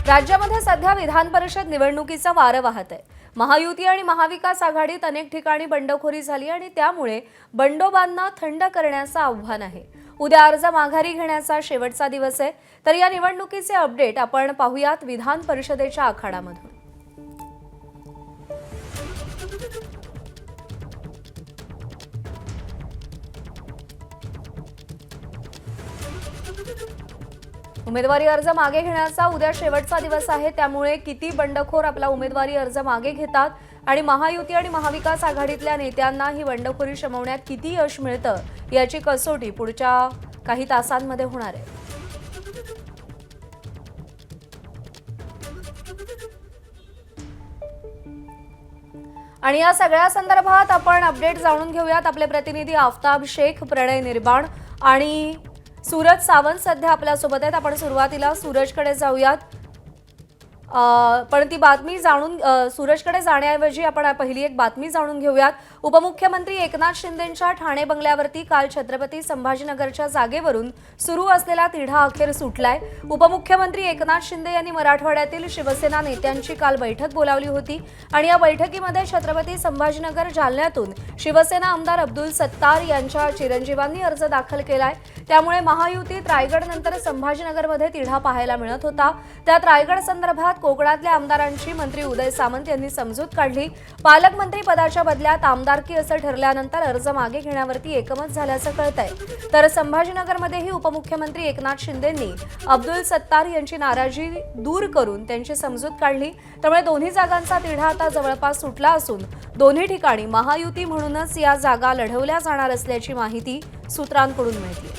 राज्यामध्ये सध्या विधान परिषद निवडणुकीचा वारं वाहत आहे। महायुती आणि महाविकास आघाडीत अनेक ठिकाणी बंडखोरी झाली आणि त्यामुळे बंडोबांना थंड करण्याचं आव्हान आहे। उद्या अर्ज माघारी घेण्याचा शेवटचा दिवस आहे। तर या निवडणुकीचे अपडेट आपण पाहूयात विधान परिषदेच्या आखाड्यामधून। उमेदवारी अर्ज मागे घेण्याचा उद्या शेवटचा दिवस आहे। त्यामुळे किती बंडखोर आपला उमेदवारी अर्ज मागे घेतात आणि महायुती आणि महाविकास आघाडीतल्या नेत्यांना ही बंडखोरी शमवण्यात किती यश मिळतं याची कसोटी पुढच्या काही तासांमध्ये होणार आहे। आणि या सगळ्या संदर्भात आपण अपडेट जाणून घेऊयात। आपले प्रतिनिधी आफताब शेख, प्रणय निर्बाण आणि सूरज सावंत सध्या आपल्या सोबत आहेत। आपण सुरुवातीला सूरजकडे जाऊयात। पण ती बातमी जाणून सूरजकडे जाण्याऐवजी आपण पहिली एक बातमी जाणून घेऊयात। उपमुख्यमंत्री एकनाथ शिंदेंच्या ठाणे बंगल्यावरती काल छत्रपती संभाजीनगरच्या जागेवरून सुरू असलेला तिढा अखेर सुटलाय। उपमुख्यमंत्री एकनाथ शिंदे यांनी मराठवाड्यातील शिवसेना नेत्यांची काल बैठक बोलावली होती आणि या बैठकीमध्ये छत्रपती संभाजीनगर जालन्यातून शिवसेना आमदार अब्दुल सत्तार यांच्या चिरंजीवांनी अर्ज दाखल केलाय। त्यामुळे महायुतीत रायगडनंतर संभाजीनगरमध्ये तिढा पाहायला मिळत होता। त्यात रायगड संदर्भात कोकणातल्या आमदारांची मंत्री उदय सामंत यांनी समजूत काढली। पालकमंत्री पदाच्या बदल्यात आमदारकी असं ठरल्यानंतर अर्ज मागे घेण्यावरती एकमत झाल्याचं कळतंय। तर संभाजीनगरमध्येही उपमुख्यमंत्री एकनाथ शिंदेंनी अब्दुल सत्तार यांची नाराजी दूर करून त्यांची समजूत काढली। त्यामुळे दोन्ही जागांचा तिढा आता जवळपास सुटला असून दोन्ही ठिकाणी महायुती म्हणूनच या जागा लढवल्या जाणार असल्याची माहिती सूत्रांकडून मिळते।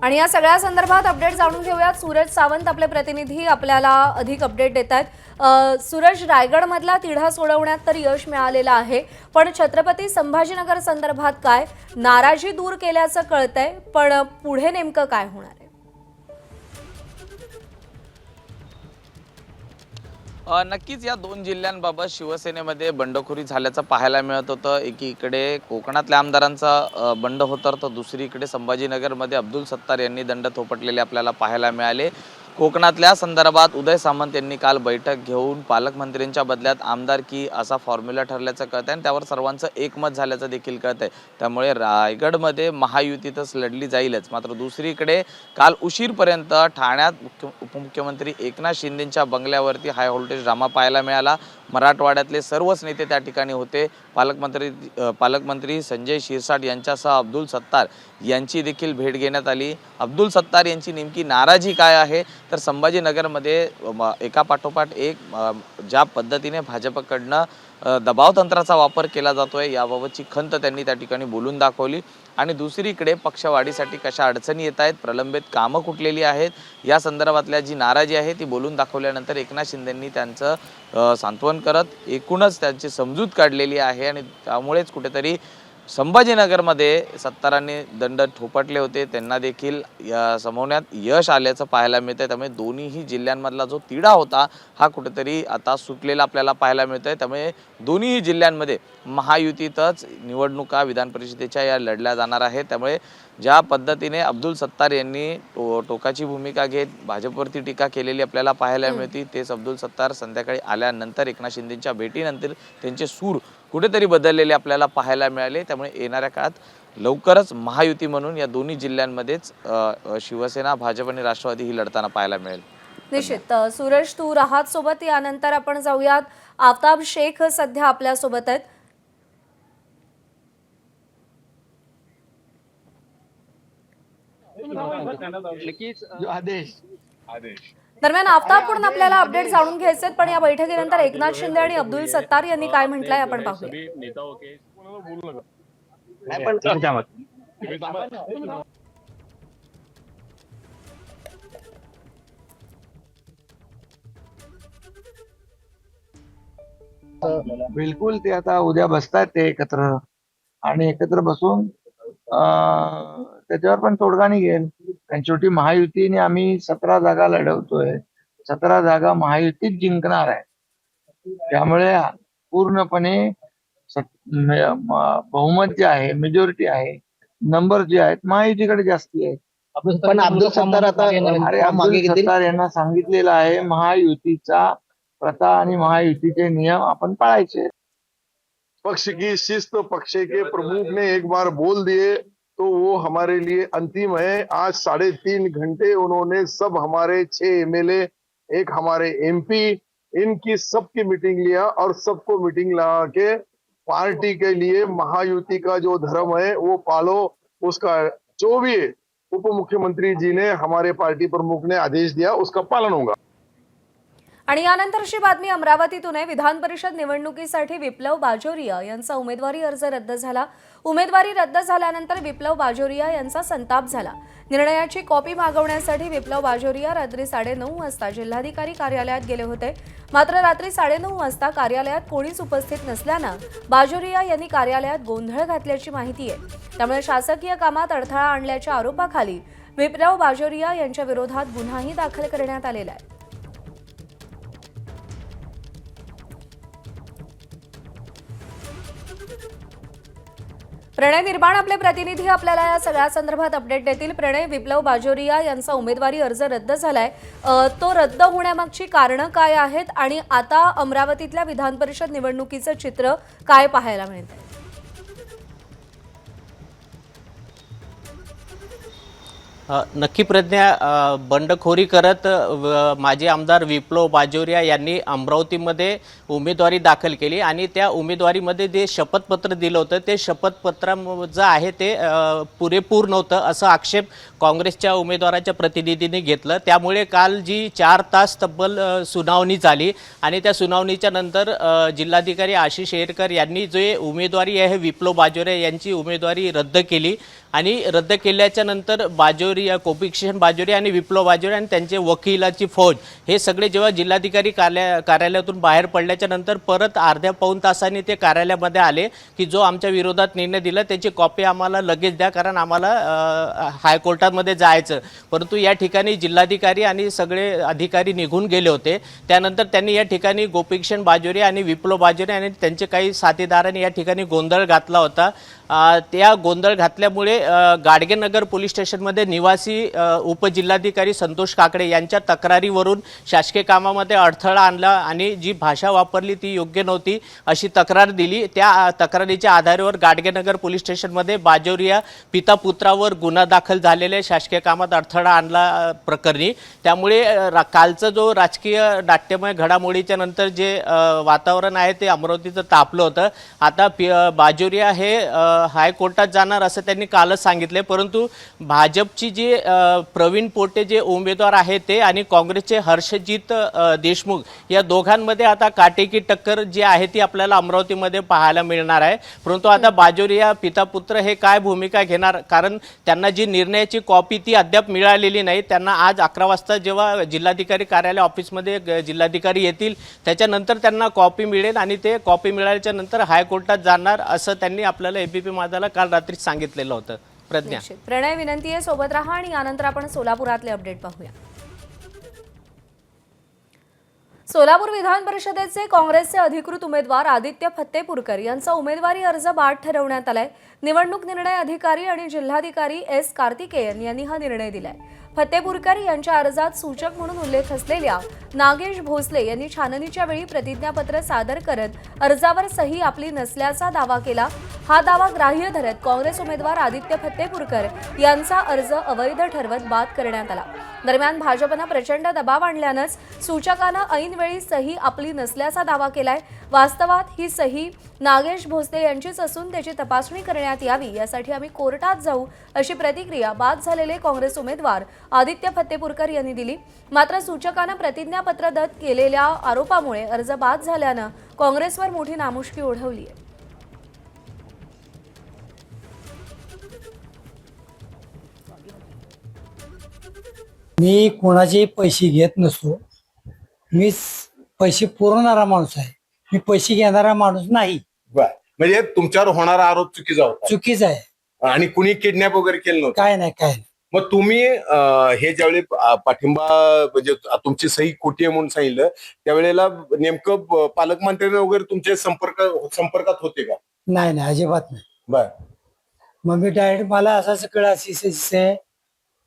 आणि या सगळ्या संदर्भात अपडेट जाणून घेऊयात। सूरज सावंत आपले प्रतिनिधी आपल्याला अधिक अपडेट देत आहेत। सूरज, रायगडमधला तिढा सोडवण्यात तर यश मिळालेलं आहे, पण छत्रपती संभाजीनगर संदर्भात काय नाराजी दूर केल्याचं कळतंय, पण पुढे नेमकं काय होणार आहे? नक्कीच या दोन जिल्ह्यांबाबत शिवसेनेमध्ये बंडखोरी झाल्याचं पाहायला मिळत होतं। एकीकडे कोकणातल्या आमदारांचा बंड होता, तर दुसरीकडे संभाजीनगरमध्ये अब्दुल सत्तार यांनी दंड थोपटलेले आपल्याला पाहायला मिळाले। कोकणातल्या संदर्भात उदय सामंत यांनी काल बैठक घेऊन पालकमंत्र्यांच्या बदल्यात आमदारकी असा फॉर्म्युला ठरल्याचं कळतंय आणि त्यावर सर्वांचं एकमत झाल्याचं देखील कळतंय। त्यामुळे रायगडमध्ये महायुतीतच लढली जाईलच। मात्र दुसरीकडे काल उशीरपर्यंत ठाण्यात उपमुख्यमंत्री एकनाथ शिंदेंच्या बंगल्यावरती हाय व्होल्टेज ड्रामा पाहायला मिळाला। मराठवाड्यातले सर्वच नेते त्या ठिकाणी होते। पालकमंत्री संजय शिरसाट यांच्यासह अब्दुल सत्तार यांची देखील भेट घेण्यात आली। अब्दुल सत्तार यांची नेमकी नाराजी काय आहे, तर संभाजीनगरमध्ये एका पाठोपाठ एक ज्या पद्धतीने भाजपकडनं दबाव तंत्राचा वापर केला जातोय याबाबतची खंत त्यांनी त्या ठिकाणी बोलून दाखवली। आणि दुसरीकडे पक्षवाढीसाठी कशा अडचणी येत आहेत, प्रलंबित कामं कुठलेली आहेत या संदर्भातल्या जी नाराजी आहे ती बोलून दाखवल्यानंतर एकनाथ शिंदेंनी त्यांचं सांत्वन करत एकूणच त्यांची समजूत काढलेली आहे। आणि त्यामुळेच कुठेतरी संभाजीनगरमध्ये सत्तारांनी दंड थोपटले होते त्यांना देखील समवण्यात यश आल्याचं पाहायला मिळतंय। त्यामुळे दोन्हीही जिल्ह्यांमधला जो तिढा होता हा कुठेतरी आता सुटलेला आपल्याला पाहायला मिळतोय। त्यामुळे दोन्हीही जिल्ह्यांमध्ये महायुतीतच निवडणुका विधान परिषदेच्या या लढल्या जाणार आहेत। त्यामुळे ज्या पद्धतीने अब्दुल सत्तार यांनी टोकाची भूमिका घेत भाजपवरती टीका केलेली आपल्याला पाहायला मिळते, तेच अब्दुल सत्तार संध्याकाळी आल्यानंतर एकनाथ शिंदेंच्या भेटीनंतर त्यांचे सूर कुठेतरी बदललेले आपल्याला पाहायला मिळाले। त्यामुळे येणाऱ्या काळात लवकरच महायुती म्हणून या दोन्ही जिल्ह्यांमध्येच शिवसेना, भाजप आणि राष्ट्रवादी ही लढताना पाहायला मिळेल। निश्चित। सूरज, तू राहत सोबत, यानंतर आपण जाऊयात आफताब शेख सध्या आपल्या सोबत आहेत। दरम्यान आफताबकडून आपल्याला अपडेट जाणून घ्यायचे, पण या बैठकीनंतर एकनाथ शिंदे आणि अब्दुल सत्तार यांनी काय म्हटलंय आपण पाहूया। बिलकुल ते आता उद्या बसतात ते एकत्र आणि एकत्र बसून त्याच्यावर पण तोडगा निघेल। कारण शेवटी महायुतीने आम्ही 17 जागा लढवतोय, 17 जागा महायुतीत जिंकणार आहे। त्यामुळे पूर्णपणे बहुमत जे आहे, मेजॉरिटी आहे नंबर जे आहेत महायुतीकडे जास्ती आहेत. पण अब्दुल सत्तार आता अरे मागे अब्दुल घेतील. सत्तार यांना सांगितलेलं आहे महायुतीचा प्रथा आणि महायुतीचे नियम आपण पाळायचे. पक्ष की शिस्त, पक्ष के प्रमुख ने एक बार बोल दिए तो वो हमारे लिए अंतिम है। आज 3.5 घंटे उन्होंने सब हमारे 6 एमएलए, एक हमारे एमपी, इनकी सबकी मीटिंग लिया और सबको मीटिंग लगा के पार्टी के लिए महायुति का जो धर्म है वो पालो। उसका जो भी उप मुख्यमंत्री जी ने, हमारे पार्टी प्रमुख ने आदेश दिया उसका पालन होगा। आणि यानंतरची बातमी अमरावतीतून आहे। विधान परिषद निवडणुकीसाठी विप्लव बाजोरिया यांचा उमेदवारी अर्ज रद्द झाला। उमेदवारी रद्द झाल्यानंतर विप्लव बाजोरिया यांचा संताप झाला। निर्णयाची कॉपी मागवण्यासाठी विप्लव बाजोरिया रात्री 9:30 वाजता जिल्हाधिकारी कार्यालयात गेले होते। मात्र रात्री 9:30 वाजता कार्यालयात कोणीच उपस्थित नसल्यानं बाजोरिया यांनी कार्यालयात गोंधळ घातल्याची माहिती आहे। त्यामुळे शासकीय कामात अडथळा आणल्याच्या आरोपाखाली विप्लव बाजोरिया यांच्या विरोधात गुन्हाही दाखल करण्यात आलेला आहे। प्रणय निर्माण आपले प्रतिनिधी आपल्याला या सगळ्या संदर्भात अपडेट देतील। प्रणय, विप्लव बाजोरिया यांचा उमेदवारी अर्ज रद्द झालाय, तो रद्द होण्यामागची कारणं काय आहेत आणि आता अमरावतीतल्या विधान परिषद निवडणुकीचं चित्र काय पाहायला मिळतंय? नक्की प्रज्ञा, बंडखोरी करत माजी आमदार विप्लव बाजोरिया यांनी अमरावतीमध्ये उमेदवारी दाखल केली आणि त्या उमेदवारीमध्ये जे शपथपत्र दिलं होतं ते शपथपत्र जे आहे ते पुरेपूर नव्हतं असं आक्षेप काँग्रेसच्या उमेदवाराच्या प्रतिनिधींनी घेतलं। त्यामुळे काल जी 4 तास तब्बल सुनावणी झाली आणि त्या सुनावणीच्या नंतर जिल्हाधिकारी आशिष येरकर यांनी जे उमेदवारी आहे विप्लव बाजोरिया यांची उमेदवारी रद्द केली आणि रद्द केल्याच्या नंतर बाजोरिया, कोपिकिशन बाजोरिया आणि विप्लव बाजोरिया आणि त्यांचे वकिलाची फौज हे सगळे जेव्हा जिल्हाधिकारी कार्यालयातून बाहेर पडल्याच्या नंतर परत अर्ध्या पाऊण तासांनी ते कार्यालयामध्ये आले की जो आमच्या विरोधात निर्णय दिला त्याची कॉपी आम्हाला लगेच द्या, कारण आम्हाला हायकोर्टामध्ये जायचं। परंतु या ठिकाणी जिल्हाधिकारी आणि सगळे अधिकारी निघून गेले होते। त्यानंतर त्यांनी या ठिकाणी कोपिकिशन बाजोरिया आणि विप्लव बाजोरिया आणि त्यांचे काही साथीदारांनी या ठिकाणी गोंधळ घातला होता। त्या गोंधळ घातल्यामुळे गाडगेनगर पोलीस स्टेशनमध्ये निवासी उपजिल्हाधिकारी संतोष काकडे यांच्या तक्रारीवरून शासकीय कामामध्ये अडथळा आणला आणि जी भाषा वापरली ती योग्य नव्हती अशी तक्रार दिली। त्या तक्रारीच्या आधारावर गाडगेनगर पोलीस स्टेशनमध्ये बाजोरिया पिता पुत्रावर गुन्हा दाखल झालेले शासकीय कामात अडथळा आणला प्रकरणी। त्यामुळे कालचा जो राजकीय नाट्यमय घडामोडीच्या नंतर जे वातावरण आहे ते अमरावतीचं तापलं होतं। आता बाजोरिया हे हायकोर्टात जाणार असं त्यांनी कालच सांगितले, परंतु भाजपची जी प्रवीण पोटे जे उमेदवार आहेत ते आणि काँग्रेसचे हर्षजित देशमुख या दोघांमध्ये आता काटेकी टक्कर जी आहे ती आपल्याला अमरावतीमध्ये पाहायला मिळणार आहे। परंतु आता बाजोरिया पिता पुत्र हे काय भूमिका घेणार, कारण त्यांना जी निर्णयाची कॉपी ती अद्याप मिळालेली नाही। त्यांना आज 11 वाजता जेव्हा जिल्हाधिकारी कार्यालय ऑफिसमध्ये जिल्हाधिकारी येतील त्याच्यानंतर त्यांना कॉपी मिळेल आणि ते कॉपी मिळाल्याच्या नंतर हायकोर्टात जाणार असं त्यांनी आपल्याला एबीपी माझाला काल रात्री सांगितलेलं होतं। प्रज्ञा, प्रणय, विनंती आहे सोबत राहा आणि यानंतर आपण सोलापुरातले अपडेट पाहूया। सोलापूर विधान परिषदेचे काँग्रेसचे अधिकृत उमेदवार आदित्य फत्तेपूरकर यांचा उमेदवारी अर्ज बाद ठरवण्यात आलाय। निवडणूक निर्णय अधिकारी आणि जिल्हाधिकारी एस कार्तिकेयन यांनी हा निर्णय दिलाय। फत्तेपूरकर यांच्या अर्जात सूचक म्हणून उल्लेख असलेल्या नागेश भोसले यांनी छाननीच्या वेळी प्रतिज्ञापत्र सादर करत अर्जावर सही आपली नसल्याचा दावा केला। हा दावा ग्राह्य धरत काँग्रेस उमेदवार आदित्य फत्तेपूरकर यांचा अर्ज अवैध ठरवत बाद करण्यात आला। दरम्यान भाजपनं प्रचंड दबाव आणल्यानंच सूचकानं ऐनवेळी सही आपली नसल्याचा दावा केलाय। वास्तवात ही सही नागेश भोसले यांचीच असून त्याची तपासणी करण्यात यावी यासाठी आम्ही कोर्टात जाऊ अशी प्रतिक्रिया बाद झालेले काँग्रेस उमेदवार आदित्य फत्तेपूरकर यांनी दिली। मात्र सूचकानं प्रतिज्ञापत्र दत्त केलेल्या आरोपामुळे अर्ज बाद झाल्यानं काँग्रेसवर मोठी नामुष्की ओढवली आहे। मी कोणाचे पैसे घेत नसतो। मी पैसे पुरवणारा माणूस आहे, मी पैसे घेणारा माणूस नाही। बर, म्हणजे तुमच्यावर होणारा आरोप चुकीचा होता चुकीचं आहे, आणि कुणी किडनॅप वगैरे केलं नव्हतं? काय नाही काय नाही। मग तुम्ही हे ज्यावेळी पाठिंबा म्हणजे तुमची सही खोटी आहे म्हणून सांगितलं त्यावेळेला नेमकं पालकमंत्र्यांना वगैरे तुमचे संपर्कात होते का? नाही नाही, अजिबात नाही। बर, मग मी डायरेक्ट मला असं सगळं अशी आहे.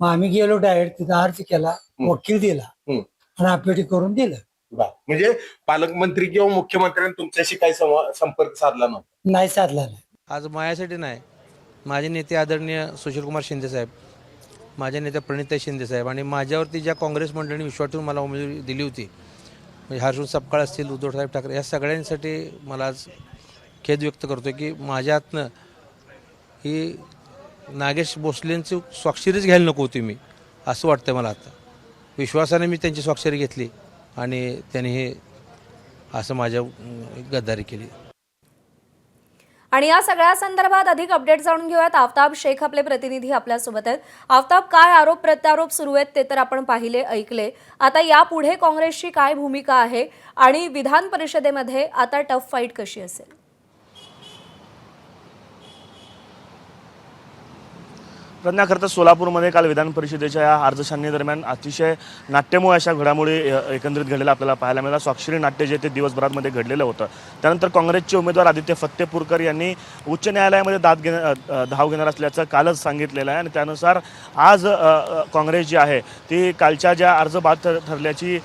मग आम्ही गेलो डायरेक्ट तिथं अर्ज केला, वकील दिला आणि अपडेट करून दिलं. म्हणजे पालकमंत्री किंवा मुख्यमंत्र्यांनी तुमच्याशी काही संपर्क साधला नव्हता? नाही साधला नाही. आज माझ्यासाठी नाही, माझे नेते आदरणीय सुशीलकुमार शिंदे साहेब, माझ्या नेत्या प्रणिताई शिंदे साहेब आणि माझ्यावरती ज्या काँग्रेस मंडळींनी विश्वास ठेवून मला उमेदवारी दिली होती, म्हणजे हर्षवर्धन सपकाळ असतील, उद्धवसाहेब ठाकरे, या सगळ्यांसाठी मला आज खेद व्यक्त करतो की माझ्या हातनं ही नागेश भोसलेंची स्वाक्षरीच घ्यायला नको होती मी, असं वाटतं मला. आता विश्वासाने मी त्यांची स्वाक्षरी घेतली आणि त्यांनी हे असं माझ्या गद्दारी केली. आणि या सगळ्या संदर्भात अधिक अपडेट जाणून घेऊयात. आफताब शेख आपले प्रतिनिधी आपल्यासोबत आहेत. आफताब, काय आरोप प्रत्यारोप सुरू आहेत ते तर आपण पाहिले, ऐकले. आता यापुढे काँग्रेसची काय भूमिका आहे आणि विधान परिषदेमध्ये आता टफ फाईट कशी असेल? प्रज्ञा, खरं तर सोलापूरमध्ये काल विधान परिषदेच्या या अर्जछाननी दरम्यान अतिशय नाट्यमय अशा घडामोडी एकंदरीत घडलेल्या आपल्याला पाहायला मिळालं. स्वाक्षरी नाट्य जे ते दिवसभरामध्ये घडलेलं होतं. त्यानंतर काँग्रेसचे उमेदवार आदित्य फत्तेपूरकर यांनी उच्च न्यायालयामध्ये धाव घेणार असल्याचं कालच सांगितलेलं आहे आणि त्यानुसार आज काँग्रेस जी आहे ती कालच्या ज्या अर्ज बाद ठरल्याची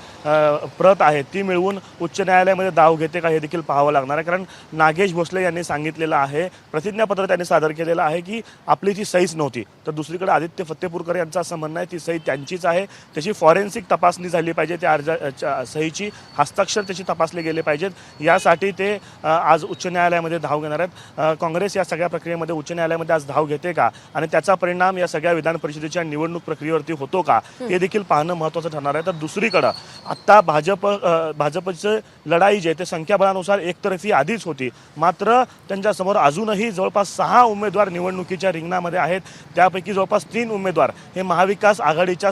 प्रत आहे ती मिळवून उच्च न्यायालयामध्ये धाव घेते का हे देखील पाहावं लागणार आहे. कारण नागेश भोसले यांनी सांगितलेलं आहे, प्रतिज्ञापत्र त्यांनी सादर केलेलं आहे की आपली ती सहीच नव्हती. तर दुसरीकडे आदित्य फत्तेपूरकर यांचं असं म्हणणं आहे ती सही त्यांचीच आहे, त्याची फॉरेन्सिक तपासणी झाली पाहिजे, त्या अर्जाच्या सहीची हस्ताक्षर त्याची तपासले गेले पाहिजेत. यासाठी ते आज उच्च न्यायालयामध्ये धाव घेणार आहेत. काँग्रेस या सगळ्या प्रक्रियेमध्ये उच्च न्यायालयामध्ये आज धाव घेते का आणि त्याचा परिणाम या सगळ्या विधान परिषदेच्या निवडणूक प्रक्रियेवरती होतो का हे देखील पाहणं महत्त्वाचं ठरणार आहे. तर दुसरीकडं आत्ता भाजपचं लढाई जे ते संख्याबळानुसार एकतर्फी आधीच होती, मात्र त्यांच्यासमोर अजूनही जवळपास 6 उमेदवार निवडणुकीच्या रिंगणामध्ये आहेत. त्यापैकी जवळपास 3 उमेदवार हे महाविकास आघाडीच्या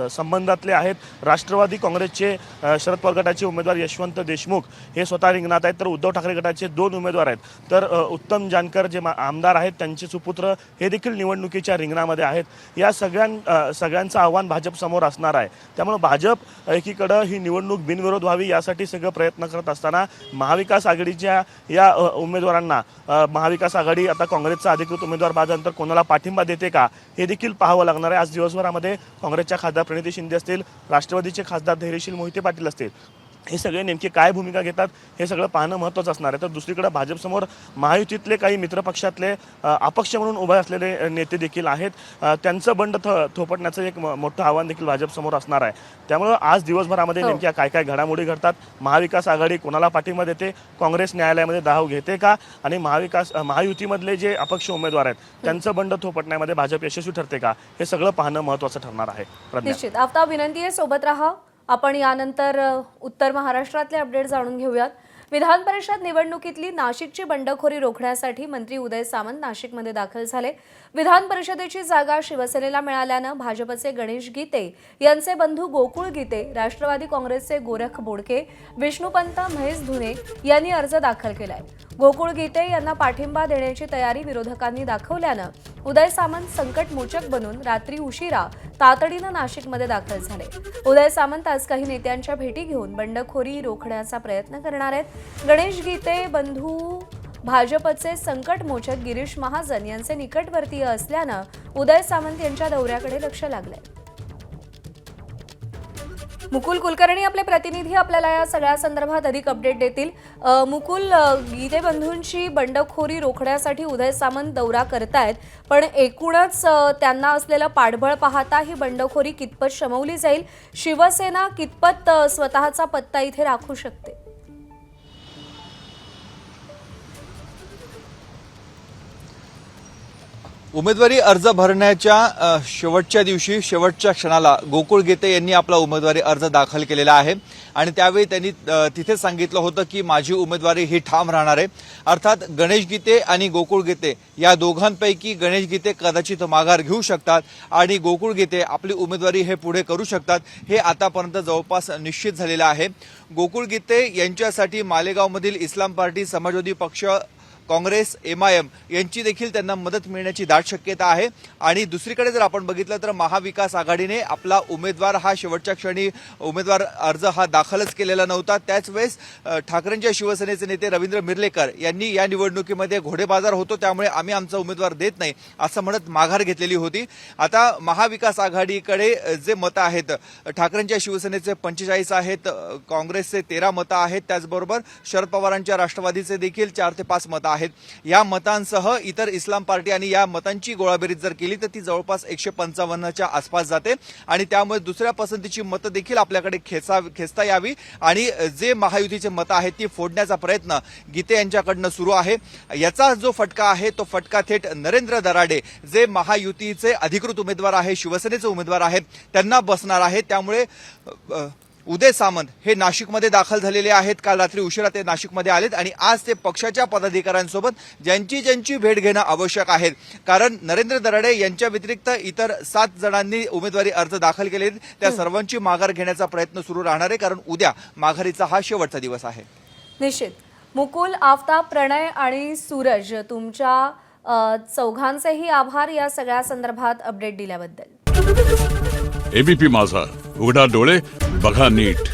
संबंधातले आहेत. राष्ट्रवादी काँग्रेसचे शरद पवार गटाचे उमेदवार यशवंत देशमुख हे स्वतः रिंगणात आहेत, तर उद्धव ठाकरे गटाचे 2 उमेदवार आहेत. तर उत्तम जानकर जे आमदार आहेत त्यांचे सुपुत्र हे देखील निवडणुकीच्या रिंगणामध्ये आहेत. या सगळ्यांचं आव्हान भाजपसमोर असणार आहे. त्यामुळे भाजप एकीकडं ही निवडणूक बिनविरोध व्हावी यासाठी सगळं प्रयत्न करत असताना महाविकास आघाडीच्या या उमेदवारांना महाविकास आघाडी आता काँग्रेसचा अधिकृत उमेदवार बाजानंतर कोणाला पाठिंबा देते का हे देखील पाहावं लागणार आहे. आज दिवसभरामध्ये काँग्रेसच्या खासदार प्रणिती शिंदे असतील, राष्ट्रवादीचे खासदार धैर्यशील मोहिते पाटील असतील, हे सगळे नेमके काय भूमिका घेतात हे सगळं पाहणं महत्त्वाचं असणार आहे. तर दुसरीकडे भाजपसमोर महायुतीतले काही मित्रपक्षातले अपक्ष म्हणून उभे असलेले नेते देखील आहेत. त्यांचं बंड थोपटण्याचं एक मोठं आव्हान देखील भाजपसमोर असणार आहे. त्यामुळं आज दिवसभरामध्ये नेमक्या काय काय घडामोडी घडतात, महाविकास आघाडी कोणाला पाठिंबा देते, काँग्रेस न्यायालयामध्ये धाव घेते का आणि महायुतीमधले जे अपक्ष उमेदवार आहेत त्यांचं बंड थोपटण्यामध्ये भाजप यशस्वी ठरते का हे सगळं पाहणं महत्त्वाचं ठरणार आहे. निश्चित. आफताब, विनंती आहे सोबत राहा. आपण यानंतर उत्तर महाराष्ट्रातले अपडेट जाणून घेऊयात. विधान परिषद निवडणुकीतली नाशिकची बंडखोरी रोखण्यासाठी मंत्री उदय सामंत नाशिकमध्ये दाखल झाले. विधान परिषदेची जागा शिवसेनेला मिळाल्यानं भाजपचे गणेश गीते यांचे बंधू गोकुळ गीते, राष्ट्रवादी काँग्रेसचे गोरख बोडके, विष्णुपंत महेश धुने यांनी अर्ज दाखल केलाय. गोकुळ गीते यांना पाठिंबा देण्याची तयारी विरोधकांनी दाखवल्यानं उदय सामंत संकटमोचक बनून रात्री उशिरा तातडीनं नाशिकमध्ये दाखल झाले. उदय सामंत आज काही नेत्यांच्या भेटी घेऊन बंडखोरी रोखण्याचा प्रयत्न करणार आहेत. गणेश गीते बंधू भाजपचे संकटमोचक गिरीश महाजन यांचे निकटवर्तीय असल्यानं उदय सामंत यांच्या दौऱ्याकडे लक्ष लागलंय. मुकुल कुलकर्णी आपले प्रतिनिधी आपल्याला या सगळ्या संदर्भात अधिक अपडेट देतील. मुकुल, गीते बंधूंची बंडखोरी रोखण्यासाठी उदय सामंत दौरा करतायत, पण एकूणच त्यांना असलेलं पाठबळ पाहता ही बंडखोरी कितपत शमवली जाईल? शिवसेना कितपत स्वतःचा पत्ता इथे राखू शकते? उमेदवारी अर्ज भरण्याच्या शेवटच्या दिवशी शेवटच्या क्षणाला गोकुळ गीते यांनी आपला उमेदवारी अर्ज दाखल केलेला आहे आणि त्यावेळी त्यांनी तिथे सांगितलं होतं की माझी उमेदवारी ही ठाम राहणार आहे. अर्थात गणेश गीते आणि गोकुळ गीते या दोघांपैकी गणेश गीते कदाचित माघार घेऊ शकतात आणि गोकुळ गीते आपली उमेदवारी हे पुढे करू शकतात, हे आतापर्यंत जवळपास निश्चित झालेलं आहे. गोकुळ गीते यांच्यासाठी मालेगावमधील इस्लाम पार्टी समाजवादी पक्ष काँग्रेस MIM यांची देखील त्यांना मदत मिळण्याची दाट शक्यता आहे. आणि दुसरीकडे जर आपण बघितलं तर महाविकास आघाडीने आपला उमेदवार हा शेवटच्या क्षणी उमेदवार अर्ज हा दाखलच केलेला नव्हता. त्याच वेळेस ठाकरेंच्या शिवसेनेचे नेते रवींद्र मिरलेकर यांनी या निवडणुकीमध्ये घोडेबाजार होतो त्यामुळे आम्ही आमचा उमेदवार देत नाही असं म्हणत माघार घेतलेली होती. आता महाविकास आघाडीकडे जे मतं आहेत, ठाकरेंच्या शिवसेनेचे 45 आहेत, काँग्रेसचे 13 मतं आहेत, त्याचबरोबर शरद पवारांच्या राष्ट्रवादीचे देखील 4 ते 5 मतं आहेत. या मतांसह इतर इस्लाम पार्टी आणि या मतांची गोळाबेरीज जर केली तर ती जवळपास 155च्या आसपास जाते आणि त्यामुळे दुसऱ्या पसंतीची मतं देखील आपल्याकडे खेचता यावी आणि जे महायुतीचे मतं आहेत ती फोडण्याचा प्रयत्न गीते यांच्याकडनं सुरू आहे. याचा जो फटका आहे तो फटका थेट नरेंद्र दराडे जे महायुतीचे अधिकृत उमेदवार आहे, शिवसेनेचे उमेदवार आहेत, त्यांना बसणार आहे. त्यामुळे उदय सामंत हे नाशिकमध्ये दाखल झालेले आहेत. काल रात्री उशिरा ते नाशिकमध्ये आलेत आणि आज ते पक्षाच्या पदाधिकाऱ्यांसोबत ज्यांची भेट घेणं आवश्यक आहे. कारण नरेंद्र दराडे यांच्या व्यतिरिक्त इतर 7 जणांनी उमेदवारी अर्ज दाखल केले, त्या सर्वांची माघार घेण्याचा प्रयत्न सुरू राहणार आहे. कारण उद्या माघारीचा हा शेवटचा दिवस आहे. निश्चित. मुकुल, आफ्ताब, प्रणय आणि सूरज, तुमच्या चौघांचेही आभार या सगळ्या संदर्भात अपडेट दिल्याबद्दल. ABP माझा, उघडा डोळे बघा नीट.